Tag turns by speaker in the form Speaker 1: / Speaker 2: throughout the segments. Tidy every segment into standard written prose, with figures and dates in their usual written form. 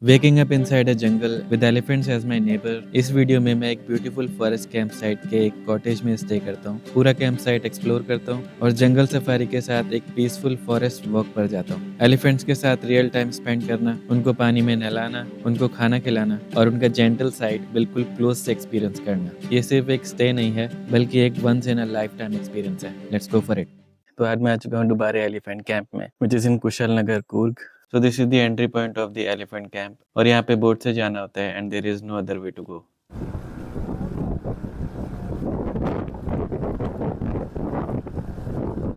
Speaker 1: Waking up inside a jungle with elephants as my neighbour. इस video में मैं एक ब्यूटीफुल फॉरेस्ट कैंप साइट के एक कॉटेज में स्टे करता हूँ। पूरा कैंप साइट एक्सप्लोर करता हूँ और जंगल सफारी के साथ एक पीसफुल फॉरेस्ट वॉक पर जाता हूँ। एलिफेंट्स के साथ रियल टाइम स्पेंड करना, उनको पानी में नहलाना, उनको खाना खिलाना और उनका जेंटल साइड बिल्कुल क्लोज से एक्सपीरियंस करना, ये सिर्फ एक स्टे नहीं है बल्कि एक once in a life time experience है। Let's go for it. तो आज मैं आ चुका हूँ दुबारे एलिफेंट कैंप में, which is in Kushalnagar, Coorg. So this is the entry point of the elephant camp और यहाँ पे बोट से जाना होता है and there is no other way to go.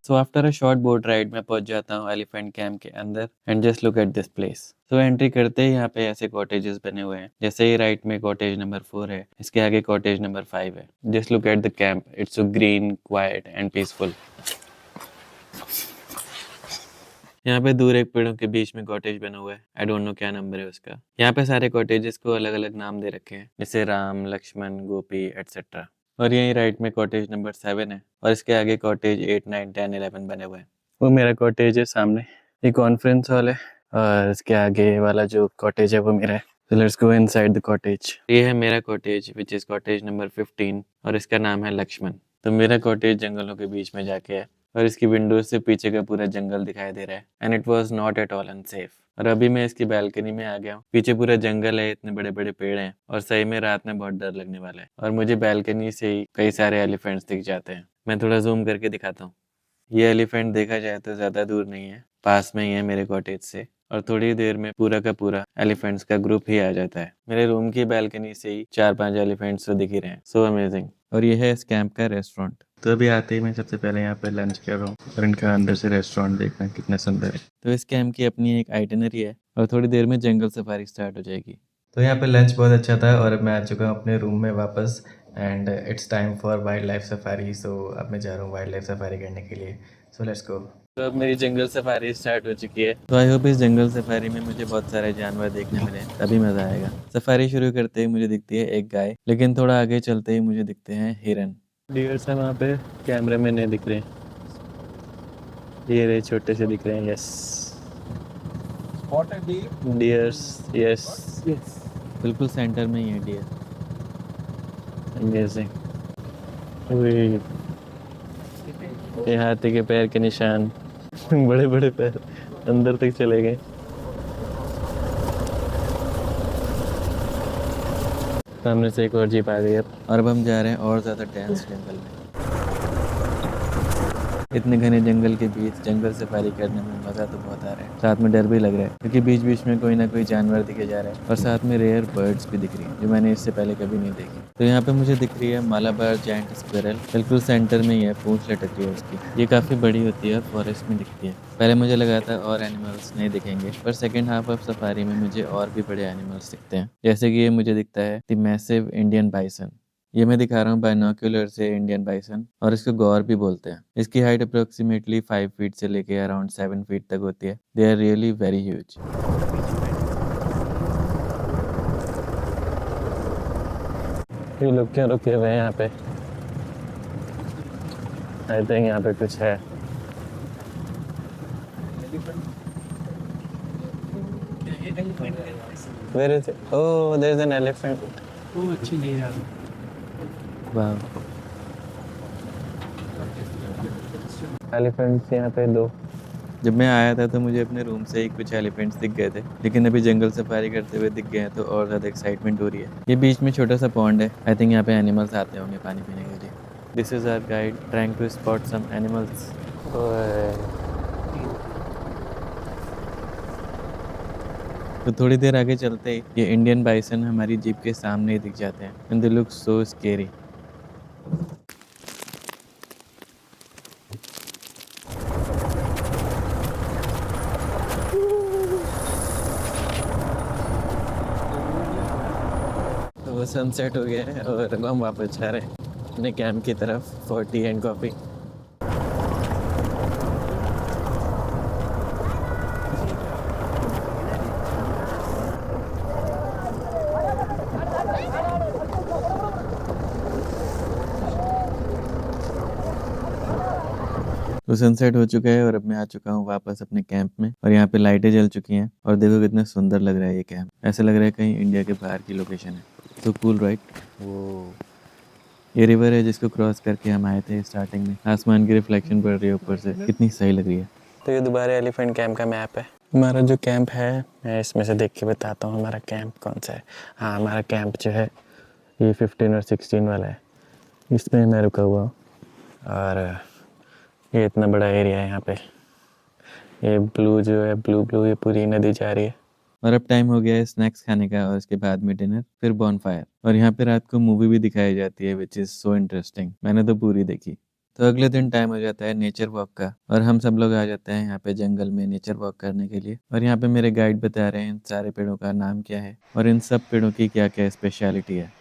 Speaker 1: So after a short boat ride मैं पहुंच जाता हूँ एलिफेंट कैंप के अंदर and just look at this place. So entry करते ही यहाँ पे ऐसे कॉटेजेस बने हुए हैं। जैसे ही राइट में कॉटेज नंबर 4 है, इसके आगे कॉटेज नंबर 5 है। Just look at the camp, it's so green, quiet and peaceful. यहाँ पे दूर एक पेड़ों के बीच में कॉटेज बना हुआ है। आई डोंट नो क्या नंबर है उसका। यहाँ पे सारे कॉटेजेस को अलग अलग नाम दे रखे हैं, जैसे राम, लक्ष्मण, गोपी एटसेट्रा। और यहीं राइट में कॉटेज नंबर 7 है और इसके आगे कॉटेज 8, 9, 10, 11 बने हुए हैं। वो मेरा कॉटेज है सामने, ये कॉन्फ्रेंस हॉल है और इसके आगे वाला जो कॉटेज है वो मेरा है। So let's go inside the cottage. ये है मेरा cottage which is cottage number 15 और इसका नाम है लक्ष्मण। तो मेरा कॉटेज जंगलों के बीच में जाके है और इसकी विंडोज से पीछे का पूरा जंगल दिखाई दे रहा है and it was not at all unsafe. और अभी मैं इसकी बैल्कनी में आ गया हूँ। पीछे पूरा जंगल है, इतने बड़े बड़े पेड़ हैं और सही में रात में बहुत डर लगने वाला है। और मुझे बैल्कनी से ही कई सारे एलिफेंट्स दिख जाते हैं। मैं थोड़ा जूम करके दिखाता हूँ। ये एलिफेंट देखा जाए तो ज्यादा दूर नहीं है, पास में ही है मेरे कॉटेज से। और थोड़ी देर में पूरा का पूरा एलिफेंट्स का ग्रुप ही आ जाता है। मेरे रूम की बैल्कनी से ही 4-5 एलिफेंट्स तो दिख ही रहे हैं। So amazing. और ये है इस कैंप का रेस्टोरेंट। तो अभी आते ही मैं सबसे पहले यहाँ पे लंच कर रहा हूँ और इनका अंदर से रेस्टोरेंट देखना कितना सुंदर है। तो इस कैंप की अपनी एक आइटनरी है और थोड़ी देर में जंगल सफारी स्टार्ट हो जाएगी। तो यहाँ पे लंच बहुत अच्छा था और अब मैं आ चुका हूँ अपने रूम में वापस and it's time for wild life safari. So अब मैं जा रहा हूँ वाइल्ड लाइफ सफारी करने के लिए। So let's go. तो अब मेरी जंगल सफारी स्टार्ट हो चुकी है। तो आई होप इस जंगल सफारी में मुझे बहुत सारे जानवर देखने मिले, तभी मजा आएगा। सफारी शुरू करते ही मुझे दिखती है एक गाय, लेकिन थोड़ा आगे चलते ही मुझे दिखते हैं हिरन। डियर्स है वहाँ पे, कैमरे में नहीं दिख रहे। ये रहे छोटे से दिख रहे हैं। Yes, dears. यस, बिल्कुल सेंटर में ही है डियर। अमेजिंग। ये हाथी के पैर के निशान बड़े बड़े पैर अंदर तक चले गए। सामने से एक और जीप आ गई है और अब हम जा रहे हैं और ज़्यादा डेंस जंगल में। इतने घने जंगल के बीच जंगल सफारी करने में मज़ा तो बहुत आ रहा है, साथ में डर भी लग रहा है क्योंकि बीच बीच में कोई ना कोई जानवर दिखे जा रहा है और साथ में रेयर बर्ड्स भी दिख रही हैं जो मैंने इससे पहले कभी नहीं देखी। तो यहाँ पे मुझे दिख रही है मालाबार जायंट स्क्विरल, बिल्कुल सेंटर में ही है, पूंछ लटक रही है उसकी। ये काफ़ी बड़ी होती है और फॉरेस्ट में दिखती है। पहले मुझे लगा था और एनिमल्स नहीं दिखेंगे, पर सेकेंड हाफ ऑफ सफारी में मुझे और भी बड़े एनिमल्स दिखते हैं। जैसे कि ये मुझे दिखता है द मैसिव इंडियन बाइसन। ये मैं दिखा रहा हूँ बाइनोक्यूलर से इंडियन बाइसन, और इसको गौर भी बोलते हैं। इसकी हाइट अप्रोक्सीमेटली 5 फीट से लेके अराउंड 7 फीट तक होती है। They are really very huge. ये लोग क्यों रुके हुए हैं यहाँ पे? आई थिंक यहाँ पे कुछ है। Where is it? Oh, there's an elephant.
Speaker 2: वो अच्छी नहीं है।
Speaker 1: वाह, एलिफेंट्स यहाँ पे 2। जब मैं आया था तो मुझे अपने रूम से ही कुछ एलिफेंट्स दिख गए थे, लेकिन अभी जंगल सफारी करते हुए दिख गए हैं तो और ज़्यादा एक्साइटमेंट हो रही है। ये बीच में छोटा सा पॉन्ड है, आई थिंक यहाँ पे एनिमल्स आते होंगे पानी पीने के लिए। This is our guide trying to spot some animals. तो थोड़ी देर आगे चलते ही ये इंडियन बाइसन हमारी जीप के सामने ही दिख जाते हैं and they look so scary. तो वो सनसेट हो गया है और अब हम वापस जा रहे हैं अपने कैंप की तरफ फॉर टी एंड कॉफ़ी। तो सनसेट हो चुका है और अब मैं आ चुका हूँ वापस अपने कैंप में और यहाँ पे लाइटें जल चुकी हैं और देखो कितना सुंदर लग रहा है ये कैंप। ऐसा लग रहा है कहीं इंडिया के बाहर की लोकेशन है। So cool right. वो ये रिवर है जिसको क्रॉस करके हम आए थे स्टार्टिंग में। आसमान की रिफ्लेक्शन पड़ रही है ऊपर से, कितनी सही लग रही है। तो ये दोबारा एलिफेंट कैंप का मैप है। हमारा जो कैंप है मैं इसमें से देख के बताता हूँ हमारा कैंप कौन सा है। हाँ, हमारा कैंप जो है ये 15 और 16 वाला है, इसमें मैं रुका हुआ हूँ। और ये इतना बड़ा एरिया है यहाँ पे। ये ब्लू जो है ब्लू ये पूरी नदी जा रही है। और अब टाइम हो गया है स्नैक्स खाने का और उसके बाद में डिनर, फिर बॉनफायर। और यहाँ पे रात को मूवी भी दिखाई जाती है विच इज़ सो इंटरेस्टिंग। मैंने तो पूरी देखी। तो अगले दिन टाइम हो जाता है नेचर वॉक का और हम सब लोग आ जाते हैं यहाँ पे जंगल में नेचर वॉक करने के लिए। और यहाँ पे मेरे गाइड बता रहे हैं इन सारे पेड़ों का नाम क्या है और इन सब पेड़ों की क्या क्या स्पेशलिटी है।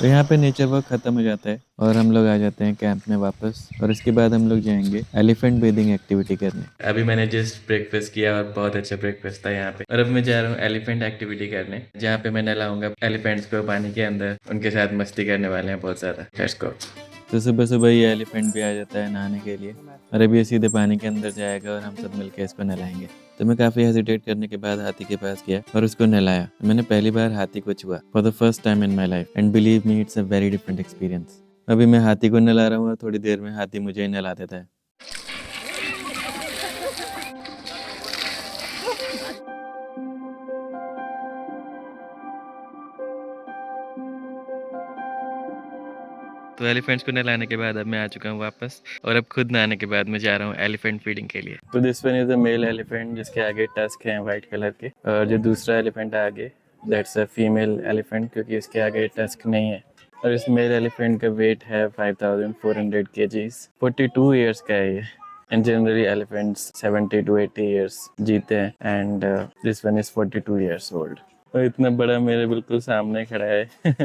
Speaker 1: तो यहाँ पे नेचर वर्क खत्म हो जाता है और हम लोग आ जाते हैं कैंप में वापस। और इसके बाद हम लोग जाएंगे एलिफेंट बेदिंग एक्टिविटी करने। अभी मैंने जस्ट ब्रेकफास्ट किया और बहुत अच्छा ब्रेकफास्ट था यहाँ पे। और अब मैं जा रहा हूँ एलिफेंट एक्टिविटी करने, जहाँ पे मैं नहलाऊंगा एलिफेंट्स को पानी के अंदर। उनके साथ मस्ती करने वाले हैं बहुत ज्यादा। Let's go. तो सुबह सुबह ये एलिफेंट भी आ जाता है नहाने के लिए और अभी ये सीधे पानी के अंदर जाएगा और हम सब मिलकर इसको नहलाएंगे। तो मैं काफ़ी हेजिटेट करने के बाद हाथी के पास गया और उसको नहलाया। मैंने पहली बार हाथी को छुआ for the first time in my life and believe me it's a very different experience. अभी मैं हाथी को नहला रहा हूँ और थोड़ी देर में हाथी मुझे ही नहला देता है। तो एलिफेंट्स को नहलाने के बाद अब मैं आ चुका हूँ वापस और अब खुद नहाने के बाद मैं जा रहा हूँ एलिफेंट फीडिंग के लिए। तो this one is a mail elephant जिसके आगे टस्क हैं वाइट कलर के, और जो दूसरा एलिफेंट है आगे दैट्स अ फीमेल एलिफेंट क्योंकि इसके आगे टस्क नहीं है। और इस मेल एलिफेंट का वेट है 5400 kgs। 42 ईयर्स का है ये। And generally elephants 70 to 80 years जीते हैं and this one is 42 years old. और इतना बड़ा मेरे बिल्कुल सामने खड़ा है।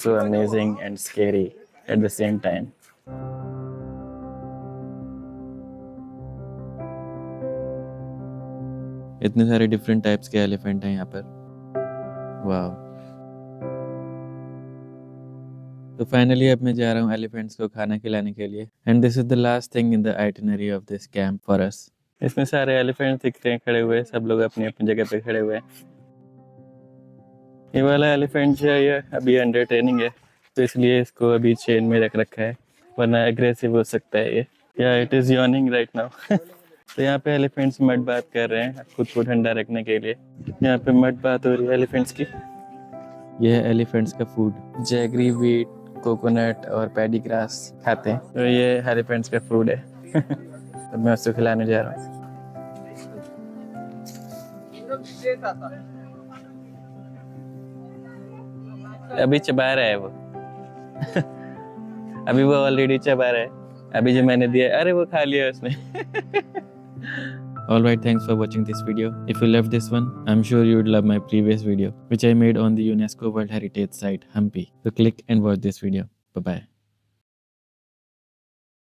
Speaker 1: So amazing and scary at the same time. इतने सारे डिफरेंट टाइप्स के एलिफेंट हैं यहाँ पर। वाह। तो फाइनली अब मैं जा रहा हूँ एलिफेंट्स को खाना खिलाने के लिए and this is the last thing in the itinerary of this camp for us. इसमें सारे एलिफेंट्स दिख रहे हैं खड़े हुए, सब लोग अपनी अपनी जगह पे खड़े हुए हैं। ये वाला एलिफेंट जो है ये अभी अंडर ट्रेनिंग है, तो इसलिए इसको अभी चेन में रख रखा है, वरना एग्रेसिव हो सकता है ये। या it is yawning right now. तो यहाँ पे एलिफेंट्स मड बात कर रहे हैं खुद को ठंडा रखने के लिए। यहाँ पे मड बात हो रही है एलिफेंट्स की। यह है एलिफेंट्स का फूड, जैगरी, वीट, कोकोनट और पैडी ग्रास खाते हैं। तो ये एलिफेंट्स का फूड है। तो मैं उसको खिलाने जा रहा हूँ। अभी चबा रहा है वो। अभी वो ऑलरेडी चबा रहा है। अभी जो मैंने दिया अरे वो खा लिया उसने। Alright, thanks for watching this video. If you loved this one, I'm sure you would love my previous video, which I made on the UNESCO World Heritage Site, Hampi. So click and watch this video. Bye-bye.